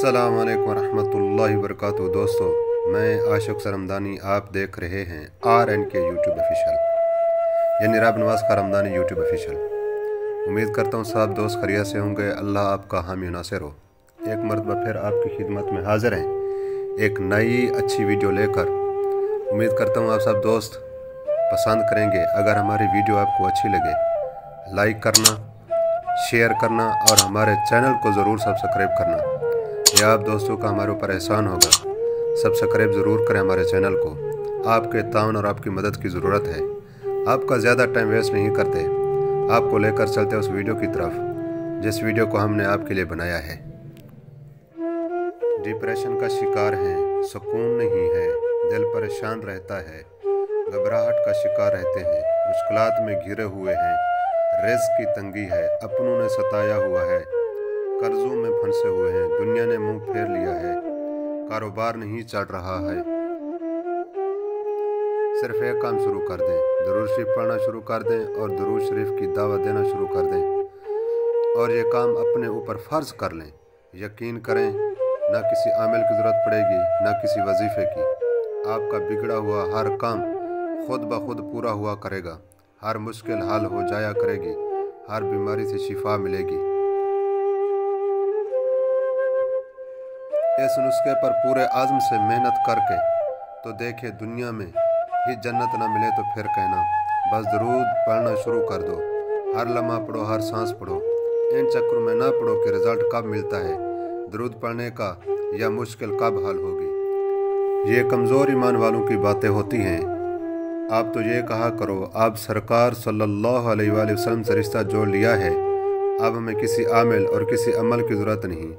अस्सलाम वालेकुम रहमतुल्लाहि वबरकातुहू। दोस्तों, मैं आशिक सरमदानी, आप देख रहे हैं RNK यूट्यूब ऑफिशियल, यानी राब नवाज का रमदानी यूट्यूब ऑफिशियल। उम्मीद करता हूँ सब दोस्त खैरियत से होंगे। अल्लाह आपका हामी नासिर हो। एक मरतबा फिर आपकी खिदमत में हाजिर हैं एक नई अच्छी वीडियो लेकर। उम्मीद करता हूँ आप सब दोस्त पसंद करेंगे। अगर हमारी वीडियो आपको अच्छी लगे, लाइक करना, शेयर करना और हमारे चैनल को ज़रूर सब्सक्राइब करना। यह आप दोस्तों का हमारे ऊपर एहसान होगा। सब्सक्राइब ज़रूर करें हमारे चैनल को। आपके ताउन और आपकी मदद की ज़रूरत है। आपका ज़्यादा टाइम वेस्ट नहीं करते, आपको लेकर चलते उस वीडियो की तरफ जिस वीडियो को हमने आपके लिए बनाया है। डिप्रेशन का शिकार हैं, सुकून नहीं है, दिल परेशान रहता है, घबराहट का शिकार रहते हैं, मुश्किलात में घिरे हुए हैं, रिज़्क़ की तंगी है, अपनों ने सताया हुआ है, कर्जों में फंसे हुए हैं, दुनिया ने मुंह फेर लिया है, कारोबार नहीं चल रहा है। सिर्फ एक काम शुरू कर दें, दरूद शरीफ पढ़ना शुरू कर दें और दरूद शरीफ की दावत देना शुरू कर दें और ये काम अपने ऊपर फ़र्ज कर लें। यकीन करें, ना किसी आमिल की ज़रूरत पड़ेगी, ना किसी वजीफ़े की। आपका बिगड़ा हुआ हर काम खुद ब खुद पूरा हुआ करेगा। हर मुश्किल हल हो जाया करेगी, हर बीमारी से शिफा मिलेगी। इस नुस्खे पर पूरे आज़म से मेहनत करके तो देखे, दुनिया में ही जन्नत ना मिले तो फिर कहना। बस दरूद पढ़ना शुरू कर दो। हर लम्हा पढ़ो, हर सांस पढ़ो। इन चक्करों में ना पढ़ो कि रिज़ल्ट कब मिलता है, दरूद पढ़ने का या मुश्किल कब हल होगी। ये कमज़ोर ईमान वालों की बातें होती हैं। आप तो ये कहा करो, आप सरकार सल्लल्लाहु अलैहि वसल्लम से रिश्ता जोड़ लिया है, अब हमें किसी आमिल और किसी अमल की ज़रूरत नहीं।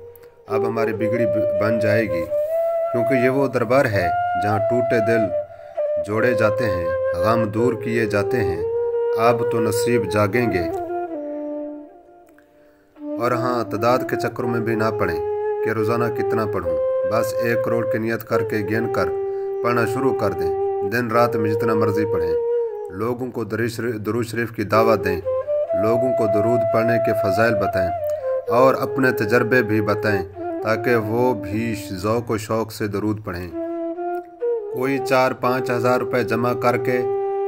अब हमारी बिगड़ी बन जाएगी, क्योंकि ये वो दरबार है जहाँ टूटे दिल जोड़े जाते हैं, गम दूर किए जाते हैं। अब तो नसीब जागेंगे। और हाँ, तदाद के चक्करों में भी ना पड़ें कि रोज़ाना कितना पढ़ूं। बस 1 करोड़ की नियत करके गिन कर पढ़ना शुरू कर दें। दिन रात में जितना मर्जी पढ़ें। लोगों को दरूद शरीफ की दावत दें, लोगों को दरूद पढ़ने के फ़ज़ाइल बताएं और अपने तजर्बे भी बताएं, ताकि वो भी ज़ौक़ व शौक़ से दरूद पढ़ें। कोई 4-5 हज़ार रुपये जमा करके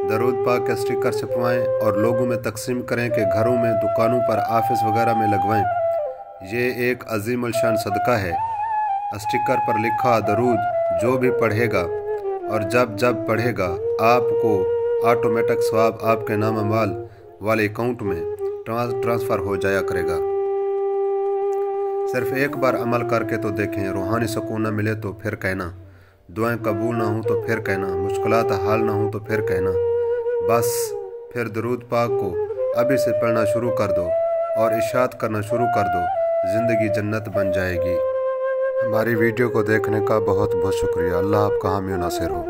दरूद पाक के स्टिकर छपवाएं और लोगों में तकसीम करें कि घरों में, दुकानों पर, ऑफिस वगैरह में लगवाएं। ये एक अजीम अलशान सदका है। स्टिकर पर लिखा दरूद जो भी पढ़ेगा और जब जब पढ़ेगा, आपको ऑटोमेटिक सवाब आपके नाम अमाल वाले अकाउंट में ट्रांसफ़र हो जाया करेगा। सिर्फ एक बार अमल करके तो देखें। रूहानी सुकून न मिले तो फिर कहना, दुआएं कबूल ना हो तो फिर कहना, मुश्किलात हल ना हो तो फिर कहना। बस फिर दरूद पाक को अभी से पढ़ना शुरू कर दो और इशात करना शुरू कर दो। ज़िंदगी जन्नत बन जाएगी। हमारी वीडियो को देखने का बहुत बहुत शुक्रिया। अल्लाह आपका हामी नासिर हो।